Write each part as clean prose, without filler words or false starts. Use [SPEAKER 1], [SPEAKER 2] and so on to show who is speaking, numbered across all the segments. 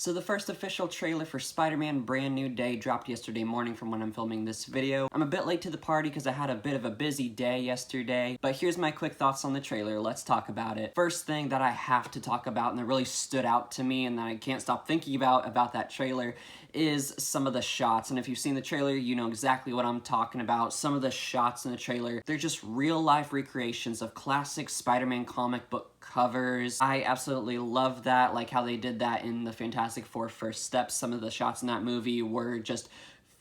[SPEAKER 1] So the first official trailer for Spider-Man Brand New Day dropped yesterday morning from when I'm filming this video. I'm a bit late to the party because I had a bit of a busy day yesterday, but here's my quick thoughts on the trailer. Let's talk about it. First thing that I have to talk about and that really stood out to me and that I can't stop thinking about that trailer is some of the shots. And if you've seen the trailer, you know exactly what I'm talking about. Some of the shots in the trailer, they're just real-life recreations of classic Spider-Man comic book covers. I absolutely love that, like how they did that in the Fantastic Four First Steps. Some of the shots in that movie were just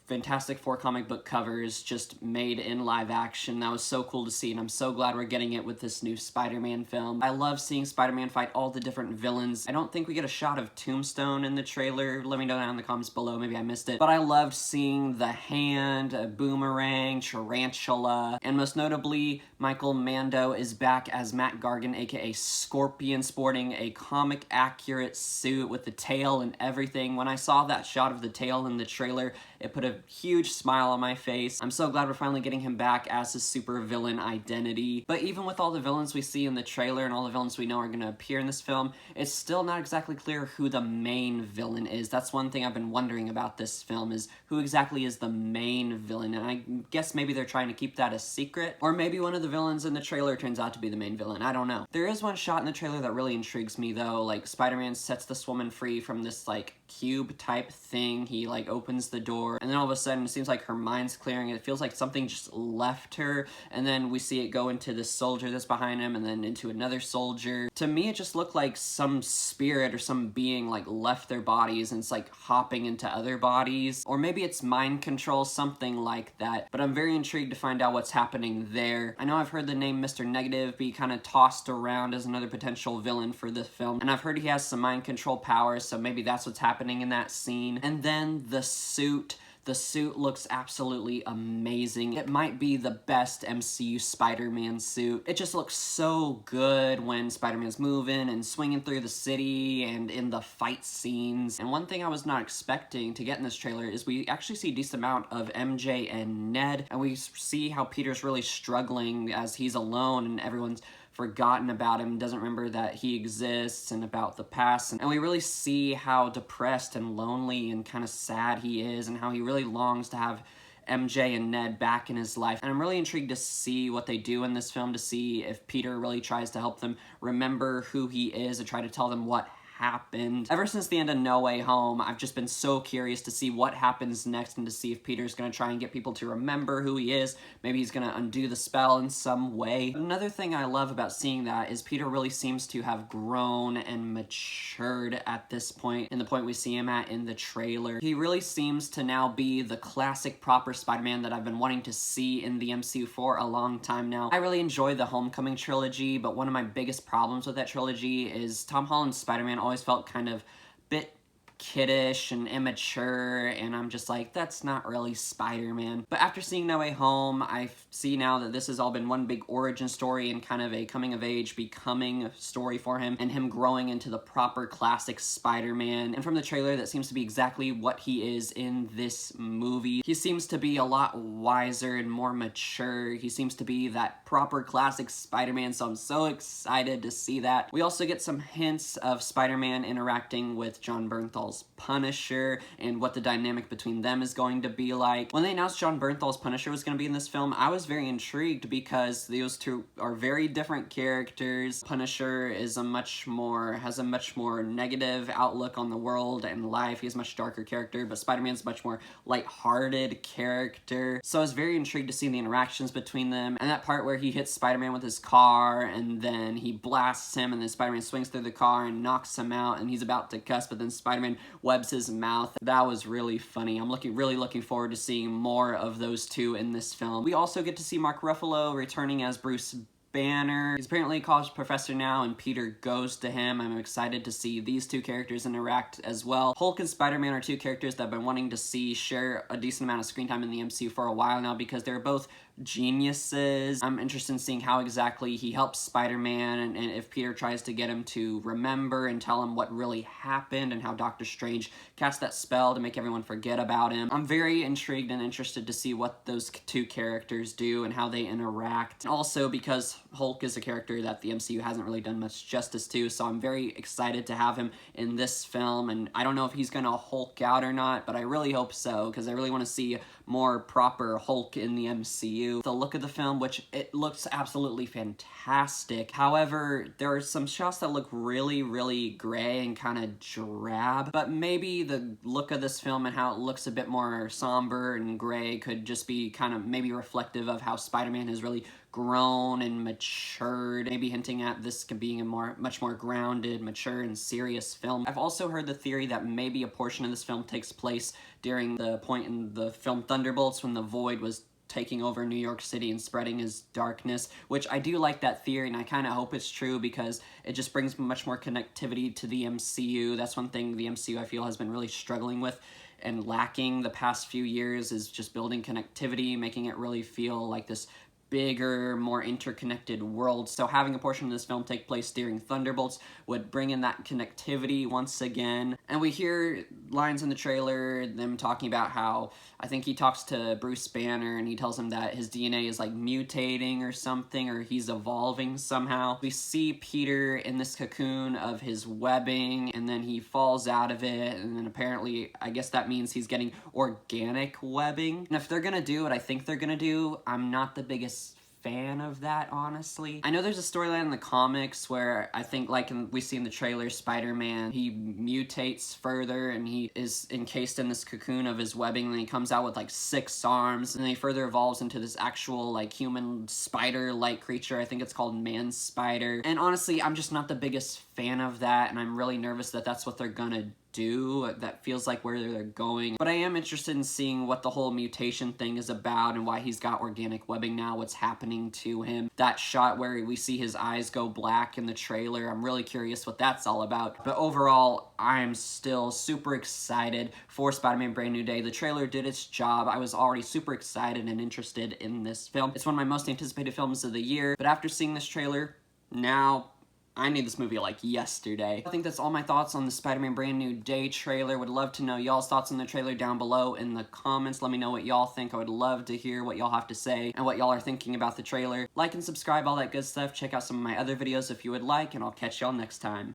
[SPEAKER 1] Fantastic Four comic book covers just made in live action. That was so cool to see, and I'm so glad we're getting it with this new Spider-Man film. I love seeing Spider-Man fight all the different villains. I don't think we get a shot of Tombstone in the trailer. Let me know down in the comments below, maybe I missed it. But I loved seeing the Hand, Boomerang, Tarantula, and most notably, Michael Mando is back as Matt Gargan, aka Scorpion, sporting a comic-accurate suit with the tail and everything. When I saw that shot of the tail in the trailer, it put a huge smile on my face. I'm so glad we're finally getting him back as his super villain identity. But even with all the villains we see in the trailer and all the villains we know are going to appear in this film, it's still not exactly clear who the main villain is. That's one thing I've been wondering about this film, is who exactly is the main villain. And I guess maybe they're trying to keep that a secret, or maybe one of the villains in the trailer turns out to be the main villain. I don't know. There is one shot in the trailer that really intrigues me though. Like, Spider-Man sets this woman free from this like cube type thing. He like opens the door and then all of a sudden it seems like her mind's clearing. It feels like something just left her, and then we see it go into this soldier that's behind him and then into another soldier. To me, it just looked like some spirit or some being like left their bodies and it's like hopping into other bodies, or maybe it's mind control, something like that. But I'm very intrigued to find out what's happening there. I know I've heard the name Mr. Negative be kind of tossed around as another potential villain for the film, and I've heard he has some mind control powers, so maybe that's what's happening in that scene. And then the suit. The suit looks absolutely amazing. It might be the best MCU Spider-Man suit. It just looks so good when Spider-Man's moving and swinging through the city and in the fight scenes. And one thing I was not expecting to get in this trailer is we actually see a decent amount of MJ and Ned, and we see how Peter's really struggling as he's alone and everyone's forgotten about him, doesn't remember that he exists, and about the past. And we really see how depressed and lonely and kind of sad he is, and how he really longs to have MJ and Ned back in his life. And I'm really intrigued to see what they do in this film, to see if Peter really tries to help them remember who he is and try to tell them what happened. Ever since the end of No Way Home, I've just been so curious to see what happens next and to see if Peter's gonna try and get people to remember who he is. Maybe he's gonna undo the spell in some way. Another thing I love about seeing that is Peter really seems to have grown and matured at this point, in the point we see him at in the trailer. He really seems to now be the classic proper Spider-Man that I've been wanting to see in the MCU for a long time now. I really enjoy the Homecoming trilogy, but one of my biggest problems with that trilogy is Tom Holland's Spider-Man always felt kind of bit kiddish and immature, and I'm just like, that's not really Spider-Man. But after seeing No Way Home, I see now that this has all been one big origin story and kind of a coming-of-age becoming story for him, and him growing into the proper classic Spider-Man. And from the trailer, that seems to be exactly what he is in this movie. He seems to be a lot wiser and more mature. He seems to be that proper classic Spider-Man, so I'm so excited to see that. We also get some hints of Spider-Man interacting with Jon Bernthal's Punisher and what the dynamic between them is going to be like. When they announced Jon Bernthal's Punisher was going to be in this film, I was very intrigued because those two are very different characters. Punisher is has a much more negative outlook on the world and life. He's a much darker character, but Spider-Man's a much more light-hearted character. So I was very intrigued to see the interactions between them, and that part where he hits Spider-Man with his car and then he blasts him and then Spider-Man swings through the car and knocks him out and he's about to cuss, but then Spider-Man webs his mouth. That was really funny. I'm really looking forward to seeing more of those two in this film. We also get to see Mark Ruffalo returning as Bruce Banner. He's apparently a college professor now, and Peter goes to him. I'm excited to see these two characters interact as well. Hulk and Spider-Man are two characters that I've been wanting to see share a decent amount of screen time in the MCU for a while now, because they're both geniuses. I'm interested in seeing how exactly he helps Spider-Man, and if Peter tries to get him to remember and tell him what really happened, and how Doctor Strange cast that spell to make everyone forget about him. I'm very intrigued and interested to see what those two characters do and how they interact. And also because Hulk is a character that the MCU hasn't really done much justice to, so I'm very excited to have him in this film, and I don't know if he's gonna Hulk out or not, but I really hope so, because I really want to see more proper Hulk in the MCU. The look of the film, which it looks absolutely fantastic. However, there are some shots that look really, really gray and kind of drab, but maybe the look of this film and how it looks a bit more somber and gray could just be kind of maybe reflective of how Spider-Man has really grown and matured, maybe hinting at this being a much more grounded, mature, and serious film. I've also heard the theory that maybe a portion of this film takes place during the point in the film Thunderbolts when the Void was taking over New York City and spreading his darkness, which I do like that theory, and I kind of hope it's true because it just brings much more connectivity to the MCU. That's one thing the MCU I feel has been really struggling with and lacking the past few years, is just building connectivity, making it really feel like this bigger, more interconnected world. So having a portion of this film take place during Thunderbolts would bring in that connectivity once again. And we hear lines in the trailer, them talking about how, I think he talks to Bruce Banner and he tells him that his DNA is like mutating or something, or he's evolving somehow. We see Peter in this cocoon of his webbing, and then he falls out of it, and then apparently, I guess that means he's getting organic webbing. And if they're gonna do what I think they're gonna do, I'm not the biggest fan of that, honestly. I know there's a storyline in the comics where I think, like we see in the trailer, Spider-Man, he mutates further and he is encased in this cocoon of his webbing, and he comes out with like 6 arms, and then he further evolves into this actual like human spider-like creature. I think it's called Man-Spider. And honestly, I'm just not the biggest fan of that, and I'm really nervous that that's what they're gonna do. That feels like where they're going. But I am interested in seeing what the whole mutation thing is about and why he's got organic webbing now, what's happening to him. That shot where we see his eyes go black in the trailer, I'm really curious what that's all about. But overall, I'm still super excited for Spider-Man Brand New Day. The trailer did its job. I was already super excited and interested in this film. It's one of my most anticipated films of the year, but after seeing this trailer, now I need this movie like yesterday. I think that's all my thoughts on the Spider-Man Brand New Day trailer. Would love to know y'all's thoughts on the trailer down below in the comments. Let me know what y'all think. I would love to hear what y'all have to say and what y'all are thinking about the trailer. Like and subscribe, all that good stuff. Check out some of my other videos if you would like, and I'll catch y'all next time.